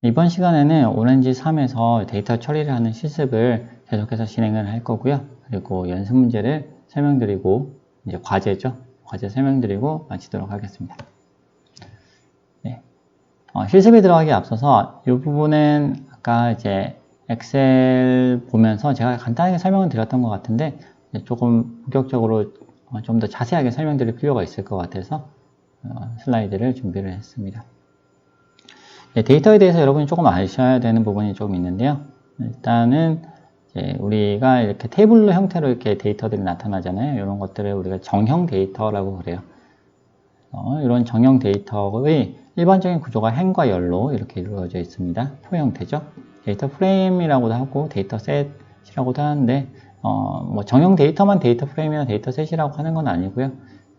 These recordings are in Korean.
이번 시간에는 오렌지 3에서 데이터 처리를 하는 실습을 계속해서 진행을 할 거고요. 그리고 연습 문제를 설명드리고, 이제 과제죠. 과제 설명드리고 마치도록 하겠습니다. 네. 실습에 들어가기 앞서서 이 부분은 아까 이제 엑셀 보면서 제가 간단하게 설명을 드렸던 것 같은데, 조금 본격적으로 좀 더 자세하게 설명드릴 필요가 있을 것 같아서 슬라이드를 준비를 했습니다. 데이터에 대해서 여러분이 조금 아셔야 되는 부분이 조금 있는데요. 일단은 이제 우리가 이렇게 테이블로 형태로 이렇게 데이터들이 나타나잖아요. 이런 것들을 우리가 정형 데이터라고 그래요. 이런 정형 데이터의 일반적인 구조가 행과 열로 이렇게 이루어져 있습니다. 표 형태죠. 데이터 프레임이라고도 하고 데이터 셋이라고도 하는데 뭐 정형 데이터만 데이터 프레임이나 데이터 셋이라고 하는 건 아니고요.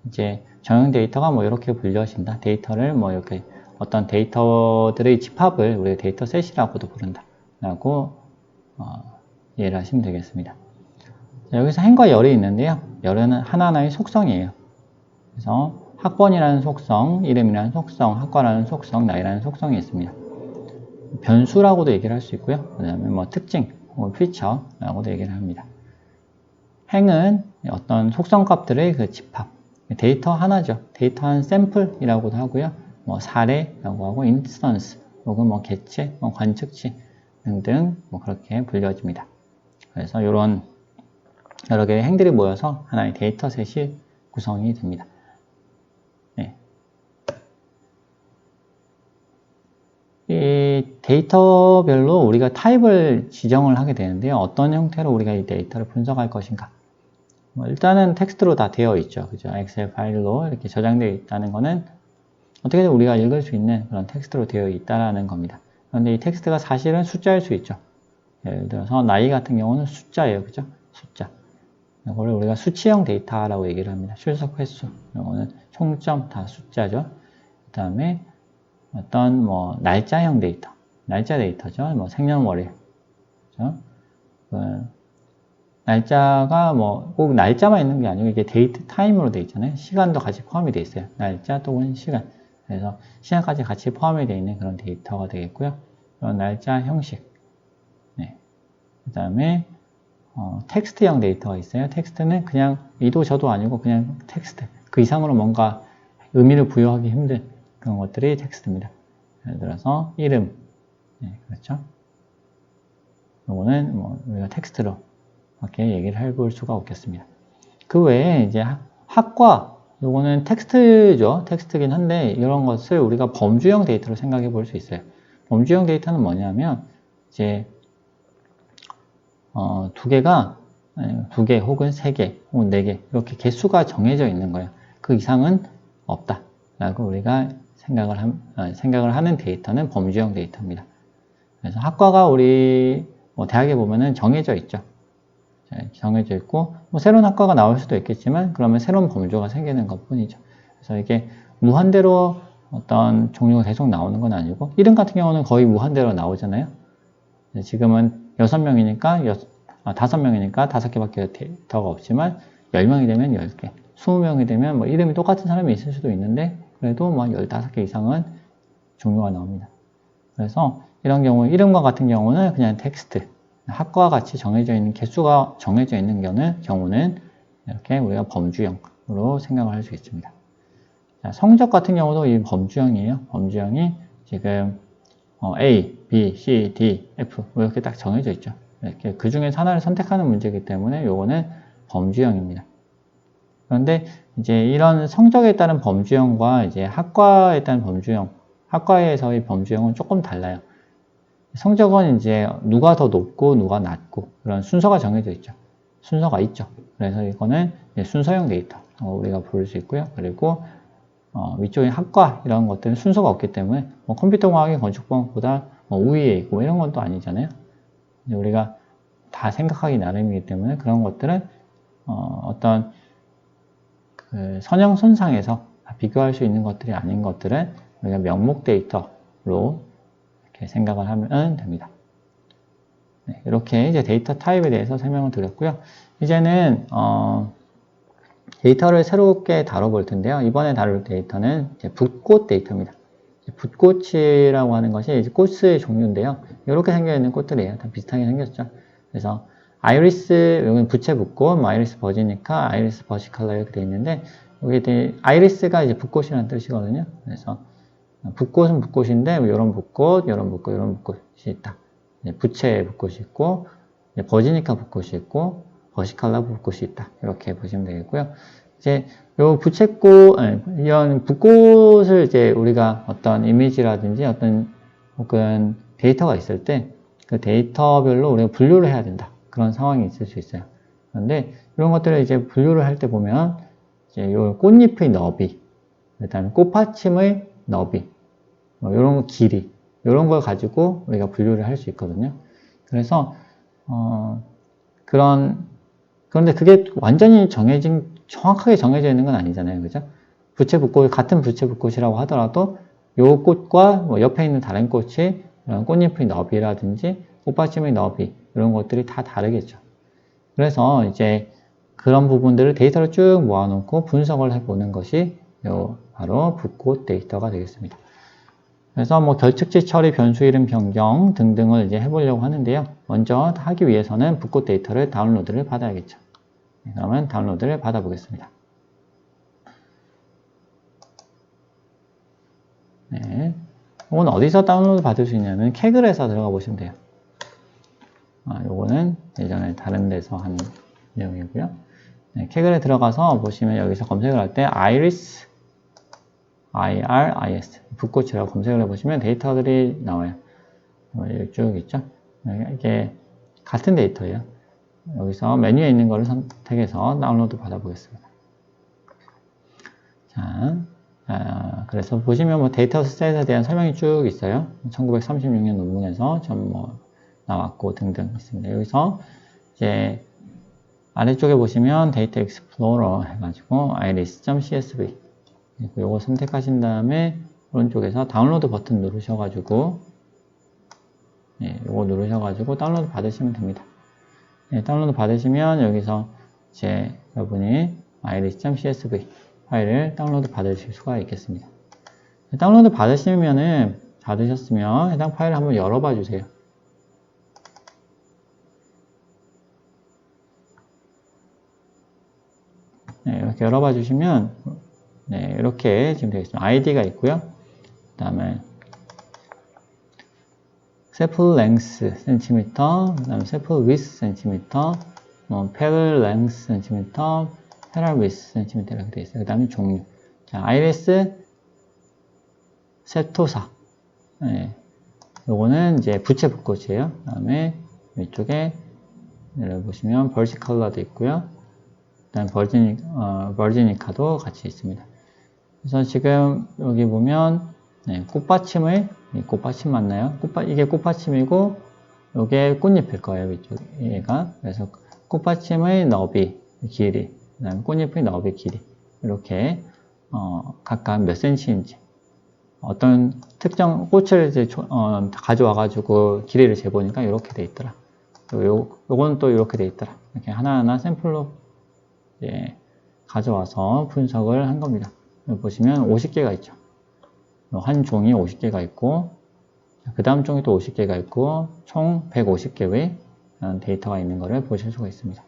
이제 정형 데이터가 뭐 이렇게 불려진다. 데이터를 뭐 이렇게 어떤 데이터들의 집합을 우리가 데이터 셋이라고도 부른다 라고 이해를 하시면 되겠습니다. 여기서 행과 열이 있는데요. 열은 하나하나의 속성이에요. 그래서 학번이라는 속성, 이름이라는 속성, 학과라는 속성, 나이라는 속성이 있습니다. 변수라고도 얘기를 할 수 있고요. 그 다음에 뭐 특징, 혹은 피처라고도 얘기를 합니다. 행은 어떤 속성 값들의 그 집합, 데이터 하나죠. 데이터 한 샘플이라고도 하고요. 뭐 사례라고 하고 인스턴스 혹은 뭐 개체, 뭐 관측치 등등 뭐 그렇게 불려집니다. 그래서 이런 여러 개의 행들이 모여서 하나의 데이터셋이 구성이 됩니다. 네. 이 데이터별로 우리가 타입을 지정을 하게 되는데요. 어떤 형태로 우리가 이 데이터를 분석할 것인가. 일단은 텍스트로 다 되어 있죠. 그죠? 엑셀 파일로 이렇게 저장되어 있다는 거는 어떻게든 우리가 읽을 수 있는 그런 텍스트로 되어 있다는 겁니다. 그런데 이 텍스트가 사실은 숫자일 수 있죠. 예를 들어서 나이 같은 경우는 숫자예요. 그죠? 숫자. 이거를 우리가 수치형 데이터라고 얘기를 합니다. 출석 횟수. 이거는 총점 다 숫자죠. 그 다음에 어떤 뭐 날짜형 데이터. 날짜 데이터죠. 뭐 생년월일. 그죠? 날짜가 뭐 꼭 날짜만 있는 게 아니고 이게 데이트 타임으로 되어 있잖아요. 시간도 같이 포함이 되어 있어요. 날짜 또는 시간. 그래서 시간까지 같이 포함이 되어 있는 그런 데이터가 되겠고요. 그런 날짜 형식. 네. 그 다음에 텍스트형 데이터가 있어요. 텍스트는 그냥 이도 저도 아니고 그냥 텍스트. 그 이상으로 뭔가 의미를 부여하기 힘든 그런 것들이 텍스트입니다. 예를 들어서 이름. 네, 그렇죠. 요거는 뭐 우리가 텍스트로 이렇게 얘기를 해볼 수가 없겠습니다. 그 외에 이제 학과, 요거는 텍스트죠. 텍스트긴 한데 이런 것을 우리가 범주형 데이터로 생각해 볼 수 있어요. 범주형 데이터는 뭐냐면 이제 두 개 혹은 세 개 혹은 네 개 이렇게 개수가 정해져 있는 거예요. 그 이상은 없다 라고 우리가 생각을 하는 데이터는 범주형 데이터입니다. 그래서 학과가 우리 대학에 보면은 정해져 있죠. 정해져 있고 뭐 새로운 학과가 나올 수도 있겠지만 그러면 새로운 범주가 생기는 것 뿐이죠. 그래서 이게 무한대로 어떤 종류가 계속 나오는 건 아니고 이름 같은 경우는 거의 무한대로 나오잖아요. 지금은 6명이니까 5명이니까 5개밖에 데이터가 없지만 10명이 되면 10개, 20명이 되면 뭐 이름이 똑같은 사람이 있을 수도 있는데 그래도 뭐 15개 이상은 종류가 나옵니다. 그래서 이런 경우 이름과 같은 경우는 그냥 텍스트 학과와 같이 정해져 있는 개수가 정해져 있는 경우는 이렇게 우리가 범주형으로 생각을 할 수 있습니다. 자, 성적 같은 경우도 이 범주형이에요. 범주형이 지금 A, B, C, D, F 이렇게 딱 정해져 있죠. 이렇게 그 중에서 하나를 선택하는 문제이기 때문에 이거는 범주형입니다. 그런데 이제 이런 성적에 따른 범주형과 이제 학과에 따른 범주형, 학과에서의 범주형은 조금 달라요. 성적은 이제 누가 더 높고 누가 낮고 그런 순서가 정해져 있죠. 순서가 있죠. 그래서 이거는 순서형 데이터 우리가 부를 수 있고요. 그리고 위쪽에 학과 이런 것들은 순서가 없기 때문에 뭐 컴퓨터공학이 건축공학보다 우위에 있고 이런 건 또 아니잖아요. 우리가 다 생각하기 나름이기 때문에 그런 것들은 어떤 그 선형선상에서 비교할 수 있는 것들이 아닌 것들은 우리가 명목 데이터로 이렇게 생각을 하면 됩니다. 네, 이렇게 이제 데이터 타입에 대해서 설명을 드렸고요. 이제는 데이터를 새롭게 다뤄볼 텐데요. 이번에 다룰 데이터는 이제 붓꽃 데이터입니다. 붓꽃이라고 하는 것이 이제 꽃의 종류인데요. 이렇게 생겨있는 꽃들이에요. 다 비슷하게 생겼죠. 그래서 아이리스, 여기는 부채 붓꽃, 뭐 아이리스 버지니카, 아이리스 버시칼라 이렇게 되어 있는데, 여기 아이리스가 이제 붓꽃이라는 뜻이거든요. 그래서 붓꽃은 붓꽃인데, 이런 붓꽃, 이런 붓꽃, 이런 붓꽃이 있다. 부채 붓꽃이 있고, 버지니카 붓꽃이 있고, 버시칼라 붓꽃이 있다. 이렇게 보시면 되겠고요. 이제 요 부채꽃, 이런 붓꽃을 이제 우리가 어떤 이미지라든지 어떤 혹은 데이터가 있을 때 그 데이터별로 우리가 분류를 해야 된다. 그런 상황이 있을 수 있어요. 그런데 이런 것들을 이제 분류를 할 때 보면 이제 요 꽃잎의 너비, 그 다음에 꽃받침의 너비, 뭐 이런 길이, 이런 걸 가지고 우리가 분류를 할 수 있거든요. 그래서 그런데 그게 완전히 정확하게 정해져 있는 건 아니잖아요. 그죠? 부채붓꽃, 같은 부채붓꽃이라고 하더라도 요 꽃과 뭐 옆에 있는 다른 꽃이 이런 꽃잎의 너비라든지 꽃받침의 너비, 이런 것들이 다 다르겠죠. 그래서 이제 그런 부분들을 데이터를 쭉 모아놓고 분석을 해보는 것이 바로 붓꽃 데이터가 되겠습니다. 그래서 뭐 결측지 처리, 변수 이름 변경 등등을 이제 해보려고 하는데요. 먼저 하기 위해서는 붓꽃 데이터를 다운로드를 받아야겠죠. 그러면 다운로드를 받아보겠습니다. 네. 이건 어디서 다운로드 받을 수 있냐면 캐글에서 들어가 보시면 돼요. 요거는 예전에 다른 데서 한 내용이고요. 네, 캐글에 들어가서 보시면 여기서 검색을 할 때 아이리스, IRIS, 붓꽃이라고 검색을 해보시면 데이터들이 나와요. 여기 쭉 있죠. 이게 같은 데이터예요. 여기서 메뉴에 있는 거를 선택해서 다운로드 받아보겠습니다. 자, 그래서 보시면 뭐 데이터 셋에 대한 설명이 쭉 있어요. 1936년 논문에서 좀 뭐 나왔고 등등 있습니다. 여기서 이제 아래쪽에 보시면 데이터 익스플로러 해가지고 iris.csv 이거 선택하신 다음에 오른쪽에서 다운로드 버튼 누르셔가지고 이거 누르셔가지고 다운로드 받으시면 됩니다. 다운로드 받으시면 여기서 이제 여러분이 iris.csv 파일을 다운로드 받으실 수가 있겠습니다. 다운로드 받으시면은 해당 파일을 한번 열어봐 주세요. 이렇게 열어봐 주시면 이렇게 지금 되겠습니다. 아이디가 있고요. 그 다음에 sample length cm, 그 다음에 sample width cm, parallel length cm, parallel width cm 이렇게 되어 있어요. 그 다음에 종류. 자, 아이리스 세토사. 요거는 이제 부채 붓꽃이에요. 그 다음에 이쪽에 보시면 버시칼라도 있고요. 그 다음에 버지니카도 같이 있습니다. 그래서 지금 여기 보면 꽃받침 맞나요? 이게 꽃받침이고 이게 꽃잎일 거예요. 얘가. 그래서 꽃받침의 너비, 길이, 그 다음에 꽃잎의 너비, 길이 이렇게 각각 몇 센치인지 어떤 특정 꽃을 이제 가져와 가지고 길이를 재보니까 이렇게 돼 있더라. 요거는 또 이렇게 돼 있더라. 이렇게 하나하나 샘플로 가져와서 분석을 한 겁니다. 여기 보시면 50개가 있죠. 한 종이 50개가 있고 그 다음 종이 또 50개가 있고 총 150개의 데이터가 있는 것을 보실 수가 있습니다.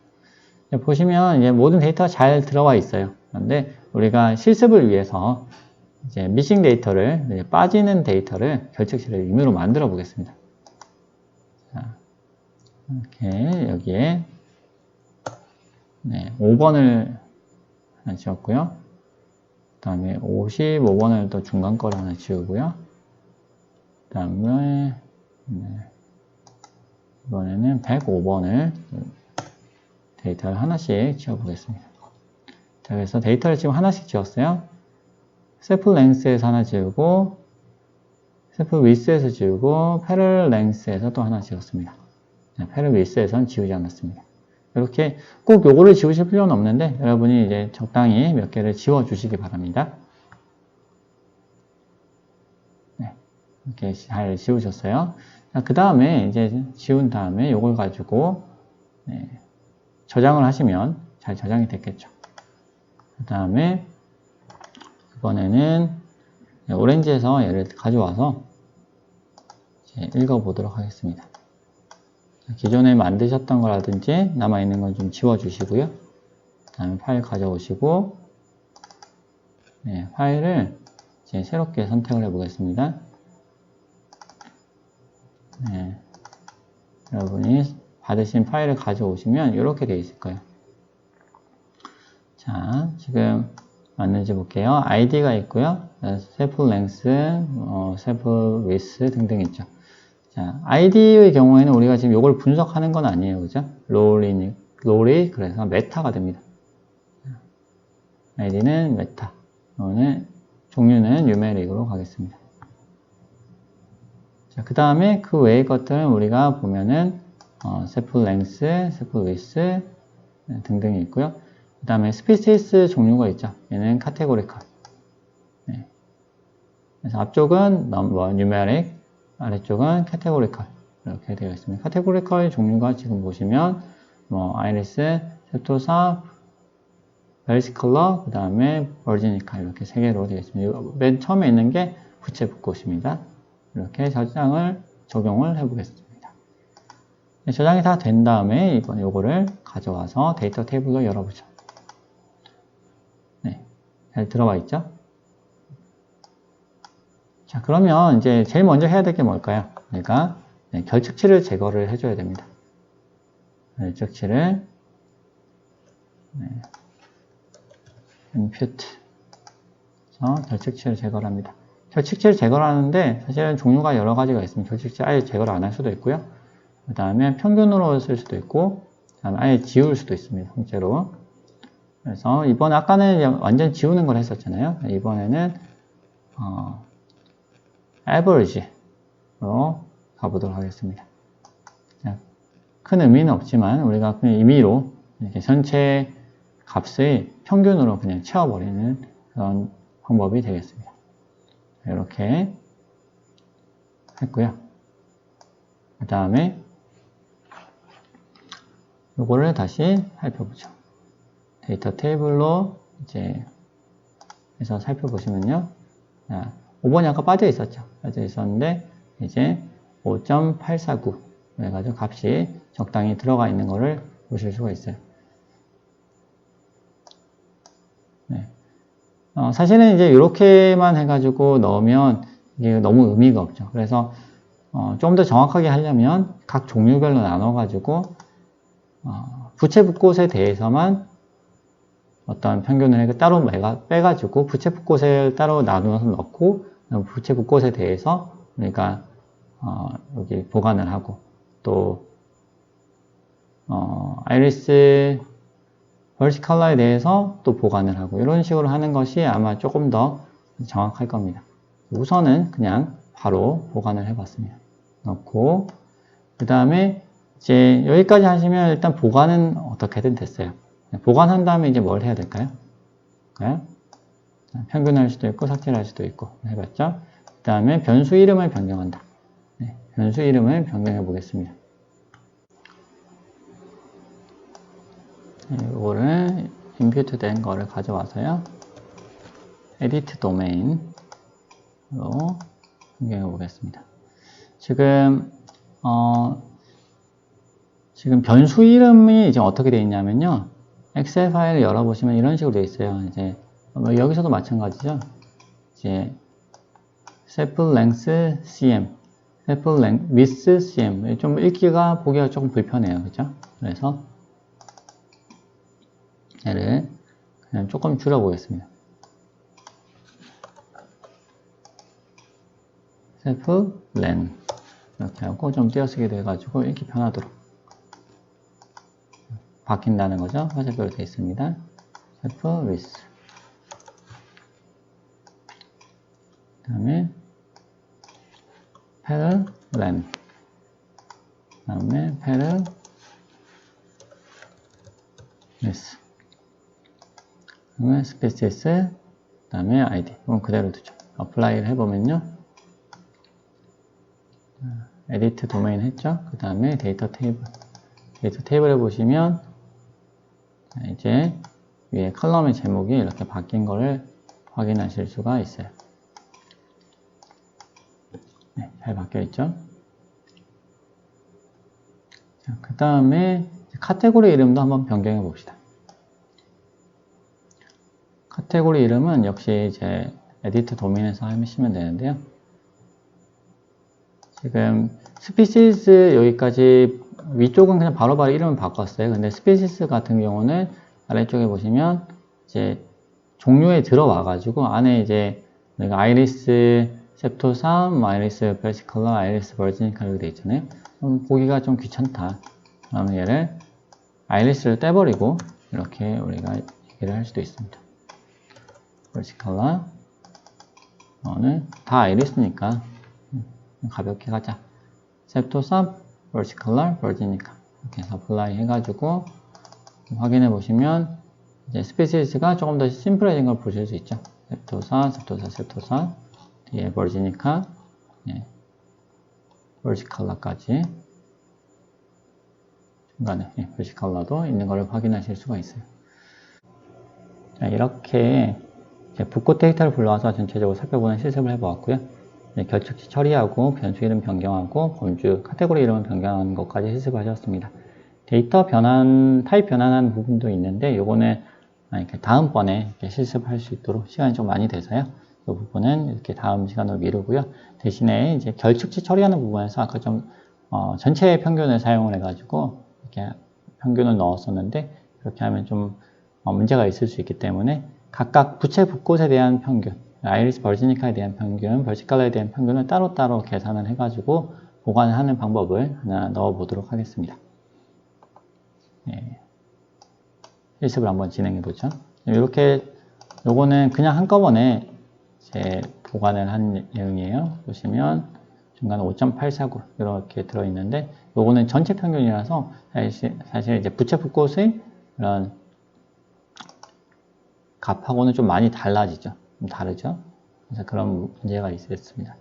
보시면 이제 모든 데이터가 잘 들어와 있어요. 그런데 우리가 실습을 위해서 이제 미싱 데이터를, 빠지는 데이터를 결측치를 임의로 만들어 보겠습니다. 자, 이렇게 여기에 5번을 하나 지웠고요. 그 다음에 55번을 또 중간 거를 하나 지우고요. 그 다음에 이번에는 105번을 데이터를 하나씩 지워보겠습니다. 자, 그래서 데이터를 지금 하나씩 지웠어요. 샘플 랭스에서 하나 지우고, 샘플 위스에서 지우고, 패럴 랭스에서 또 하나 지웠습니다. 패럴 위스에서는 지우지 않았습니다. 이렇게 꼭 요거를 지우실 필요는 없는데, 여러분이 이제 적당히 몇 개를 지워주시기 바랍니다. 이렇게 잘 지우셨어요. 그 다음에 이제 지운 다음에 요걸 가지고 저장을 하시면 잘 저장이 됐겠죠. 그 다음에 이번에는 오렌지에서 얘를 가져와서 읽어보도록 하겠습니다. 기존에 만드셨던 거라든지 남아있는 건 좀 지워주시고요. 그 다음에 파일 가져오시고, 네, 파일을 이제 새롭게 선택을 해보겠습니다. 네, 여러분이 받으신 파일을 가져오시면 이렇게 되어 있을 거예요. 자, 지금 맞는지 볼게요. id가 있고요. sample length, sample width 등등 있죠. 자, id의 경우에는 우리가 지금 이걸 분석하는 건 아니에요. 그죠? 롤이 그래서 메타가 됩니다. id는 메타. 오늘 종류는 numeric으로 가겠습니다. 자, 그 다음에 그 외의 것들은 우리가 보면은 sample length, sample width 등등이 있고요. 그 다음에 species 종류가 있죠. 얘는 categorical. 네. 그래서 앞쪽은 numeric, 아래쪽은 categorical 이렇게 되어 있습니다. categorical 종류가 지금 보시면 iris, septosa, versicolor, 그 다음에 virginica 이렇게 세 개로 되어 있습니다. 맨 처음에 있는 게 부채붓꽃입니다. 이렇게 적용을 해보겠습니다. 저장이 다 된 다음에 이번에 요거를 가져와서 데이터 테이블로 열어보죠. 네, 잘 들어와 있죠? 자, 그러면 이제 제일 먼저 해야 될 게 뭘까요? 그러니까 결측치를 제거를 해줘야 됩니다. 결측치를 impute 결측치를 제거를 합니다. 결측치를 제거를 하는데 사실은 종류가 여러 가지가 있습니다. 결측치 아예 제거를 안 할 수도 있고요. 그 다음에 평균으로 쓸 수도 있고, 아예 지울 수도 있습니다. 통째로. 그래서 이번에 아까는 완전 지우는 걸 했었잖아요. 이번에는 average로 가보도록 하겠습니다. 큰 의미는 없지만 우리가 그냥 임의로 이렇게 전체 값의 평균으로 그냥 채워버리는 그런 방법이 되겠습니다. 이렇게 했고요. 그 다음에 요거를 다시 살펴보죠. 데이터 테이블로 이제 해서 살펴보시면요. 5번이 아까 빠져 있었죠. 빠져 있었는데 이제 5.849 그래가지고 값이 적당히 들어가 있는 거를 보실 수가 있어요. 네. 사실은 이제 이렇게만 해가지고 넣으면 이게 너무 의미가 없죠. 그래서 좀 더 정확하게 하려면 각 종류별로 나눠가지고 부채붓꽃에 대해서만 어떤 평균을 따로 빼가지고 부채붓꽃을 따로 나누어서 넣고 부채붓꽃에 대해서 우리가 여기 보관을 하고 또 아이리스 벌시컬러에 대해서 또 보관을 하고 이런 식으로 하는 것이 아마 조금 더 정확할 겁니다. 우선은 그냥 바로 보관을 해봤습니다. 넣고 그 다음에 이제 여기까지 하시면 일단 보관은 어떻게든 됐어요. 보관한 다음에 이제 뭘 해야 될까요? 평균할 수도 있고 삭제를 할 수도 있고 해봤죠? 그 다음에 변수 이름을 변경한다. 네, 변수 이름을 변경해 보겠습니다. 이거를 impute 된 거를 가져와서요. edit domain으로 변경해 보겠습니다. 지금 변수 이름이 이제 어떻게 되어 있냐면요. 엑셀 파일을 열어보시면 이런 식으로 되어 있어요. 이제 여기서도 마찬가지죠. 이제 sample length cm, sample length width cm. 좀 읽기가 보기가 조금 불편해요. 그죠? 그래서 얘를 그냥 조금 줄여보겠습니다. sample length 이렇게 하고 좀 띄어쓰기 돼가지고 읽기 편하도록 바뀐다는 거죠. 화살표로 되어 있습니다. sample width 그 다음에 parallel length 그 다음에 parallel width 그 다음에 species 그 다음에 id 이건 그대로 두죠. apply를 해보면요. edit domain 했죠. 그 다음에 데이터 테이블 데이터 테이블에 보시면 이제 위에 컬럼의 제목이 이렇게 바뀐 거를 확인하실 수가 있어요. 잘 바뀌어 있죠. 그 다음에 카테고리 이름도 한번 변경해 봅시다. 카테고리 이름은 역시 이제 에디트 도면에서 하시면 되는데요. 지금 스피시스 여기까지 위쪽은 그냥 바로바로 이름을 바꿨어요. 근데 스피시스 같은 경우는 아래쪽에 보시면 이제 종류에 들어와 가지고 안에 이제 우리가 아이리스 셉토삼, 아이리스 versicolor, 아이리스 virginica 이렇게 돼 있잖아요. 보기가 좀 귀찮다. 그러면 얘를 아이리스를 떼버리고 이렇게 우리가 얘기를 할 수도 있습니다. versicolor 는 다 아이리스니까 가볍게 가자. 셉토삼, versicolor, virginica 이렇게 해서 apply 해가지고 확인해 보시면 이제 스피시스가 조금 더 심플해진 걸 보실 수 있죠. 셉토사 뒤에 virginica, versicolor까지 중간에 versicolor도 있는 걸 확인하실 수가 있어요. 자, 이렇게 붓고 데이터를 불러와서 전체적으로 살펴보는 실습을 해보았고요. 결측치 처리하고 변수 이름 변경하고 범주, 카테고리 이름을 변경하는 것까지 실습하셨습니다. 데이터 변환, 타입 변환하는 부분도 있는데 요거는 다음번에 이렇게 실습할 수 있도록 시간이 좀 많이 돼서요. 이 부분은 이렇게 다음 시간으로 미루고요. 대신에 이제 결측치 처리하는 부분에서 아까 좀 전체 평균을 사용을 해가지고 이렇게 평균을 넣었었는데 그렇게 하면 좀 문제가 있을 수 있기 때문에 각각 부채 붓곳에 대한 평균, 아이리스 버지니카에 대한 평균, 벌시칼라에 대한 평균을 따로따로 계산을 해가지고 보관을 하는 방법을 하나 넣어 보도록 하겠습니다. 실습을 한번 진행해 보죠. 이렇게 요거는 그냥 한꺼번에 이제 보관을 한 내용이에요. 보시면 중간에 5.849 이렇게 들어있는데 요거는 전체 평균이라서 사실 이제 부채 붓곳의 이런 값하고는 좀 많이 달라지죠. 좀 다르죠. 그래서 그런 문제가 있었습니다.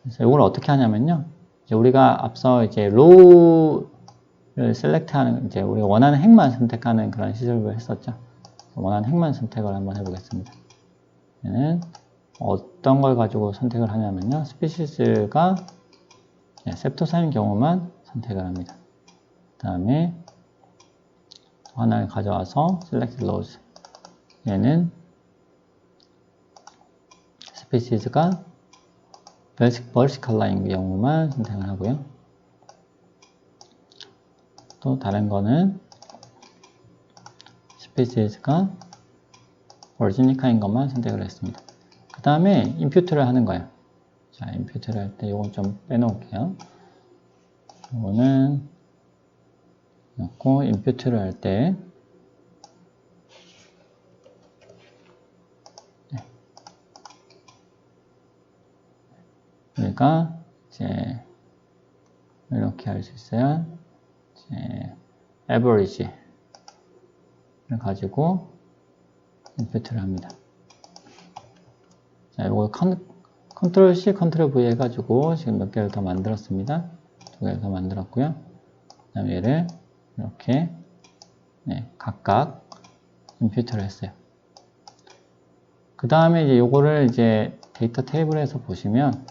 그래서 이걸 어떻게 하냐면요. 이제 우리가 앞서 이제 로우를 셀렉트하는 이제 우리가 원하는 행만 선택하는 그런 시술을 했었죠. 원하는 행만 선택을 한번 해보겠습니다. 얘는 어떤 걸 가지고 선택을 하냐면요. 스피시스가 셉토사인 경우만 선택을 합니다. 그 다음에 하나를 가져와서 select rows. 얘는 스피시스가 versicolor인 경우만 선택을 하고요. 또 다른 거는 스피시스가 virginica인 것만 선택을 했습니다. 그 다음에 임퓨트를 하는 거예요. 자, 임퓨트를 할 때 이건 좀 빼놓을게요. 이거는 넣고 임퓨트를 할 때 우리가 이제 이렇게 할 수 있어요. 이제 average를 가지고 임퓨트를 합니다. 자, 이거 컨트롤 C, 컨트롤 V 해가지고 지금 몇 개를 더 만들었습니다. 2개를 더 만들었고요. 그 다음에 얘를 이렇게 각각 임퓨트를 했어요. 그 다음에 이제 요거를 이제 데이터 테이블에서 보시면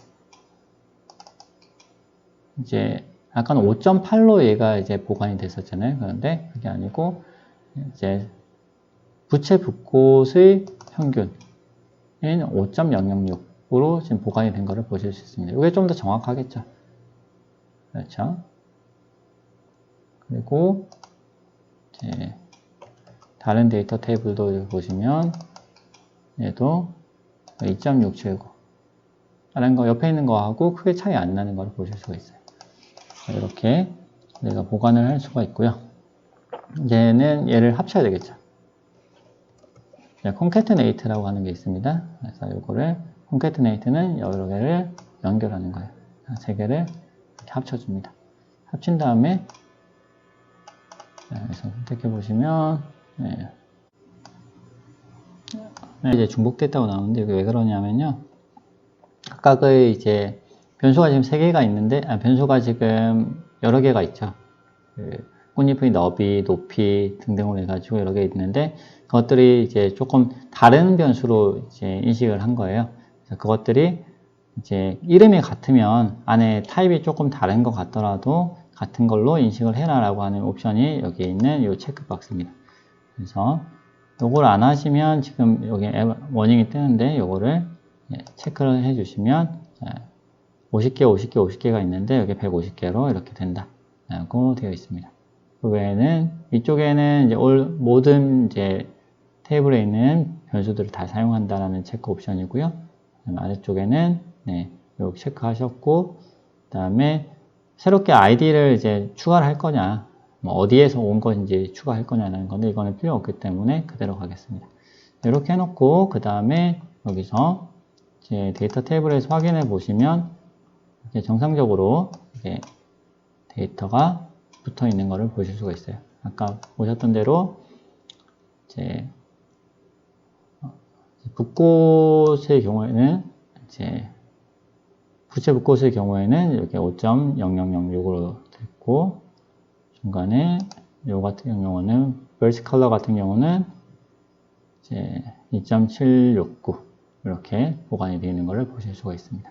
이제 약간 5.8로 얘가 이제 보관이 됐었잖아요. 그런데 그게 아니고 이제 부채 붓곳의 평균인 5.006으로 지금 보관이 된 거를 보실 수 있습니다. 이게 좀 더 정확하겠죠. 그렇죠. 그리고 이제 다른 데이터 테이블도 보시면 얘도 2.679 다른 거 옆에 있는 거하고 크게 차이 안 나는 걸 보실 수가 있어요. 이렇게 우리가 보관을 할 수가 있고요. 얘는 얘를 합쳐야 되겠죠. concatenate라고 하는 게 있습니다. 그래서 이거를 concatenate는 여러 개를 연결하는 거예요. 세 개를 이렇게 합쳐줍니다. 합친 다음에 여기서 선택해 보시면 이제 중복됐다고 나오는데 이게 왜 그러냐면요. 각각의 이제 변수가 지금 3개가 있는데 변수가 지금 여러 개가 있죠. 꽃잎의 너비, 높이 등등으로 해가지고 여러 개 있는데 그것들이 이제 조금 다른 변수로 이제 인식을 한 거예요. 그래서 그것들이 이제 이름이 같으면 안에 타입이 조금 다른 것 같더라도 같은 걸로 인식을 해라라고 하는 옵션이 여기 있는 이 체크박스입니다. 그래서 요걸 안 하시면 지금 여기 워닝이 뜨는데 요거를 체크를 해주시면 50개, 50개, 50개가 있는데 여기 150개로 이렇게 된다라고 되어 있습니다. 그 외에는 이쪽에는 이제 모든 이제 테이블에 있는 변수들을 다 사용한다라는 체크 옵션이고요. 아래쪽에는 이렇게 체크하셨고, 그다음에 새롭게 아이디를 이제 추가를 할 거냐, 뭐 어디에서 온 건지 추가할 거냐는 건데 이거는 필요 없기 때문에 그대로 가겠습니다. 이렇게 해놓고 그 다음에 여기서 이제 데이터 테이블에서 확인해 보시면 이제 정상적으로 이제 데이터가 붙어 있는 것을 보실 수가 있어요. 아까 보셨던 대로 이제 붓꽃의 경우에는 이제 부채 붓꽃의 경우에는 이렇게 5.0006으로 됐고, 중간에 요 같은 경우는 verse color 같은 경우는 이제 2.769 이렇게 보관이 되어 있는 것을 보실 수가 있습니다.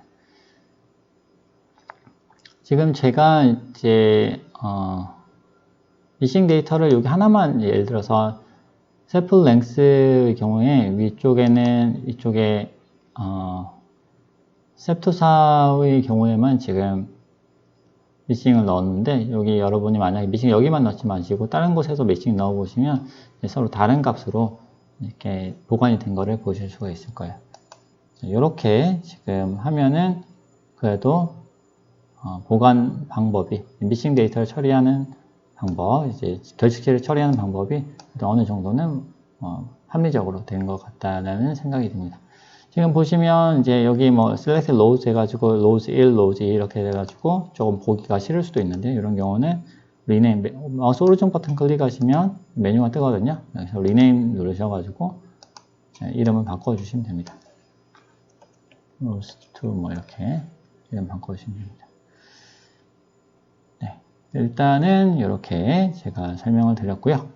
지금 제가 이제 미싱 데이터를 여기 하나만 예를 들어서 샘플 랭스의 경우에 위쪽에는 이쪽에 셉토사의 경우에만 지금 미싱을 넣었는데, 여기 여러분이 만약에 미싱 여기만 넣지 마시고 다른 곳에서 미싱 넣어 보시면 서로 다른 값으로 이렇게 보관이 된 거를 보실 수가 있을 거예요. 이렇게 지금 하면은 그래도 보관 방법이, 미싱 데이터를 처리하는 방법, 이제 결식체를 처리하는 방법이 어느 정도는 합리적으로 된 것 같다라는 생각이 듭니다. 지금 보시면 이제 여기 뭐 select rows 해가지고 rows 1, rows 2 이렇게 돼가지고 조금 보기가 싫을 수도 있는데, 이런 경우는 rename, 마우스 오른쪽 버튼 클릭하시면 메뉴가 뜨거든요. 여기서 rename 누르셔가지고 이름을 바꿔주시면 됩니다. rows 2 뭐 이렇게 이름 바꿔주시면 됩니다. 네, 일단은 이렇게 제가 설명을 드렸고요.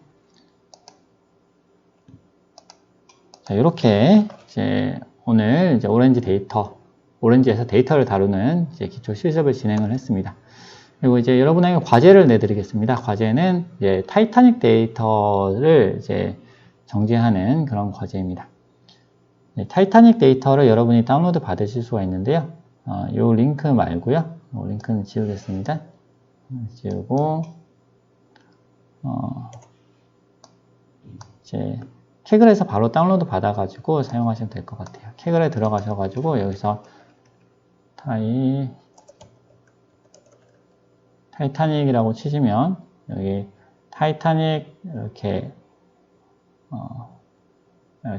자, 이렇게 이제 오늘 이제 오렌지에서 데이터를 다루는 이제 기초 실습을 진행을 했습니다. 그리고 이제 여러분에게 과제를 내드리겠습니다. 과제는 이제 타이타닉 데이터를 이제 정제하는 그런 과제입니다. 타이타닉 데이터를 여러분이 다운로드 받으실 수가 있는데요. 이 링크 말고요. 이 링크는 지우겠습니다. 지우고, 이제 캐글에서 바로 다운로드 받아가지고 사용하시면 될 것 같아요. 캐글에 들어가셔가지고 여기서 타이타닉이라고 치시면 여기 타이타닉 이렇게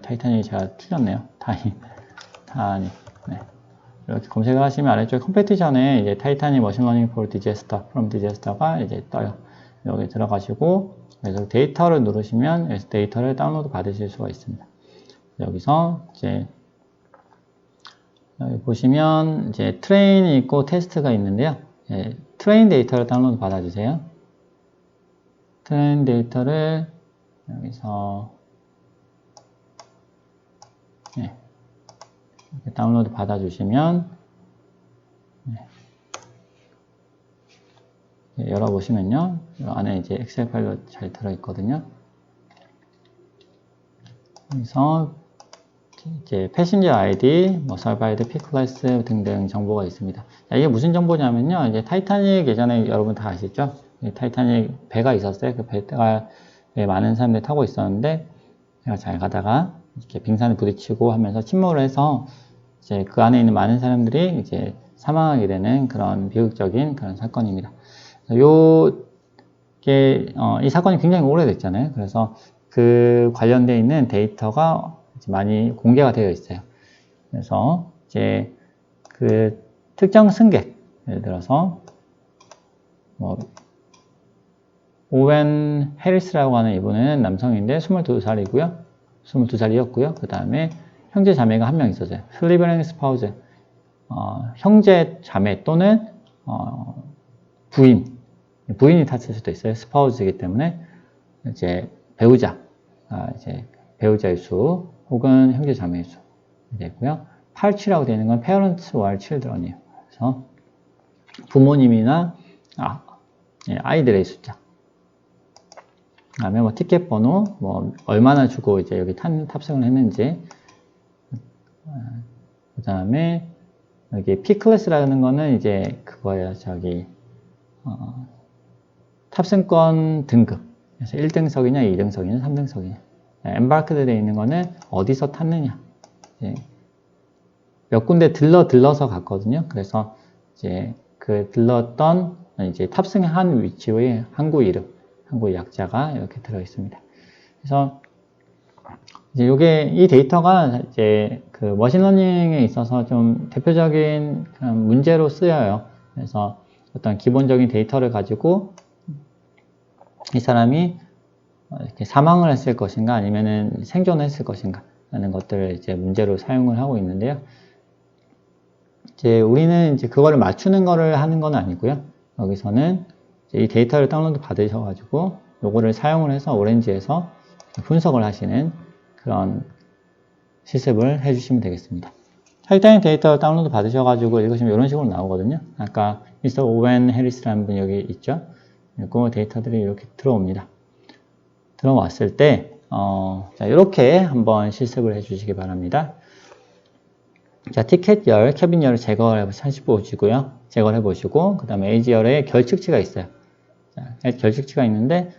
타이타닉이 제가 틀렸네요. 타이타닉. 네. 이렇게 검색을 하시면 아래쪽에 컴페티션에 이제 타이타닉 머신러닝 for disaster, from disaster가 이제 떠요. 여기 들어가시고 그래서 데이터를 누르시면 여기서 데이터를 다운로드 받으실 수가 있습니다. 여기서 이제 여기 보시면 이제 트레인이 있고 테스트가 있는데요. 트레인 데이터를 다운로드 받아주세요. 트레인 데이터를 여기서 이렇게 다운로드 받아주시면 열어보시면요. 이 안에 이제 엑셀 파일로 잘 들어있거든요. 그래서 이제 패신저 아이디, 뭐 서바이드, 피클래스 등등 정보가 있습니다. 자, 이게 무슨 정보냐면요. 이제 타이타닉 예전에 여러분 다 아시죠? 타이타닉 배가 있었어요. 그 배가 많은 사람들이 타고 있었는데 배가 잘 가다가 이렇게 빙산에 부딪히고 하면서 침몰을 해서 이제 그 안에 있는 많은 사람들이 이제 사망하게 되는 그런 비극적인 그런 사건입니다. 이 사건이 굉장히 오래됐잖아요. 그래서 그 관련되어 있는 데이터가 많이 공개가 되어 있어요. 그래서 이제 그 특정 승객, 예를 들어서 뭐 오웬 해리스라고 하는 이분은 남성인데 22살이고요. 22살이었고요. 그 다음에 형제 자매가 한 명 있었어요. 슬리버링 스파우즈, 형제 자매 또는 부인이 탔을 수도 있어요. 스파우즈이기 때문에 이제 배우자의 수 혹은 형제 자매의 수 되고요. 8치라고 되어 있는 건 parents or children이에요. 그래서 부모님이나 아이들의 숫자. 그다음에 뭐 티켓 번호, 뭐 얼마나 주고 이제 여기 탑승을 했는지. 그다음에 여기 P 클래스라는 거는 이제 그거예요. 저기 탑승권 등급. 그래서 1등석이냐, 2등석이냐, 3등석이냐. 엠바크드 되어 있는 거는 어디서 탔느냐. 몇 군데 들러서 갔거든요. 그래서 이제 그 들렀던 이제 탑승한 위치의 항구 이름, 항구 약자가 이렇게 들어 있습니다. 그래서 이제 이 데이터가 이제 그 머신러닝에 있어서 좀 대표적인 그런 문제로 쓰여요. 그래서 어떤 기본적인 데이터를 가지고 이 사람이 이렇게 사망을 했을 것인가 아니면은 생존했을 것인가 라는 것들을 이제 문제로 사용을 하고 있는데요. 이제 우리는 이제 그거를 맞추는 거를 하는 건 아니고요. 여기서는 이제 이 데이터를 다운로드 받으셔가지고 요거를 사용을 해서 오렌지에서 분석을 하시는 그런 실습을 해주시면 되겠습니다. 타이타닉 데이터 다운로드 받으셔가지고 읽으시면 이런 식으로 나오거든요. 아까 미스터 오웬 해리스라는 분이 여기 있죠. 그 데이터들이 이렇게 들어옵니다. 들어왔을 때 자, 이렇게 한번 실습을 해주시기 바랍니다. 자, 티켓열, 캐빈열을 제거를 해보시고요. 제거를 해보시고, 그 다음에 에이지열에 결측치가 있어요. 자, 결측치가 있는데,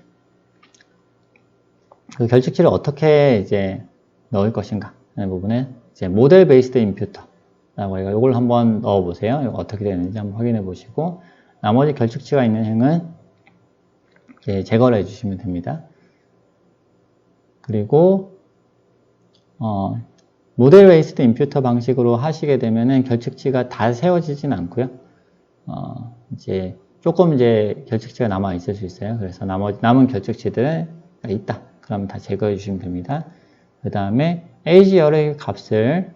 그 결측치를 어떻게 이제 넣을 것인가 하는 부분에 이제 모델 베이스드 임퓨터라고 해서 이걸 한번 넣어보세요. 이거 어떻게 되는지 한번 확인해 보시고, 나머지 결측치가 있는 행은 이제 제거를 해주시면 됩니다. 그리고, 모델 베이스드 임퓨터 방식으로 하시게 되면은 결측치가 다 세워지진 않고요. 이제 조금 이제 결측치가 남아 있을 수 있어요. 그래서 남은 결측치들이 있다. 그러면 다 제거해 주시면 됩니다. 그 다음에 에이지열의 값을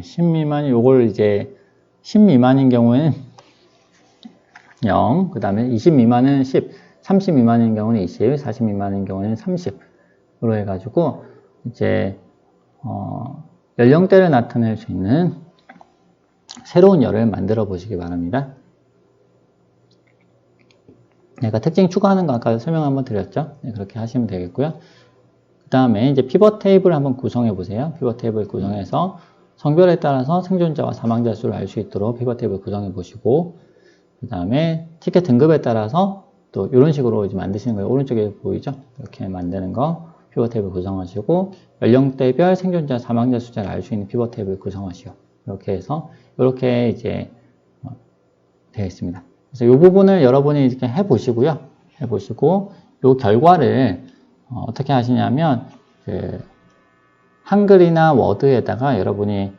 10 미만, 요걸 이제 10 미만인 경우에는 0, 그 다음에 20 미만은 10, 30 미만인 경우는 20, 40 미만인 경우는 30으로 해가지고 이제 연령대를 나타낼 수 있는 새로운 열을 만들어 보시기 바랍니다. 그러니까 특징 추가하는 거 아까 설명 한번 드렸죠. 네, 그렇게 하시면 되겠고요. 그 다음에 이제 피벗 테이블을 한번 구성해 보세요. 피벗 테이블 구성해서 성별에 따라서 생존자와 사망자 수를 알 수 있도록 피벗 테이블 구성해 보시고, 그 다음에 티켓 등급에 따라서 또 이런 식으로 이제 만드시는 거예요. 오른쪽에 보이죠? 이렇게 만드는 거 피벗 테이블 구성하시고, 연령대별 생존자, 사망자 숫자를 알 수 있는 피벗 테이블 구성하시고, 이렇게 해서 이렇게 이제 되어 있습니다. 그래서 이 부분을 여러분이 이렇게 해보시고요. 해보시고, 이 결과를 어떻게 하시냐면, 한글이나 워드에다가 여러분이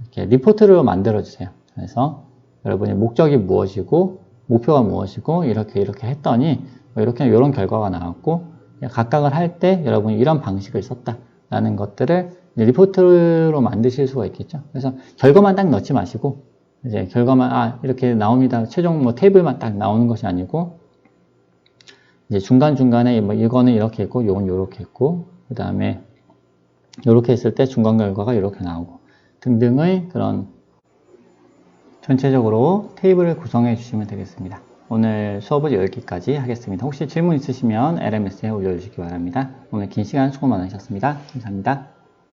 이렇게 리포트를 만들어 주세요. 그래서 여러분이 목적이 무엇이고, 목표가 무엇이고, 이렇게 했더니, 이런 결과가 나왔고, 각각을 할 때 여러분이 이런 방식을 썼다라는 것들을 리포트로 만드실 수가 있겠죠. 그래서 결과만 딱 넣지 마시고, 이제 결과만 이렇게 나옵니다. 최종 뭐 테이블만 딱 나오는 것이 아니고 이제 중간중간에 뭐 이거는 이렇게 했고 이건 이렇게 했고 그 다음에 이렇게 했을 때 중간 결과가 이렇게 나오고 등등의 그런 전체적으로 테이블을 구성해 주시면 되겠습니다. 오늘 수업은 여기까지 하겠습니다. 혹시 질문 있으시면 LMS에 올려주시기 바랍니다. 오늘 긴 시간 수고 많으셨습니다. 감사합니다.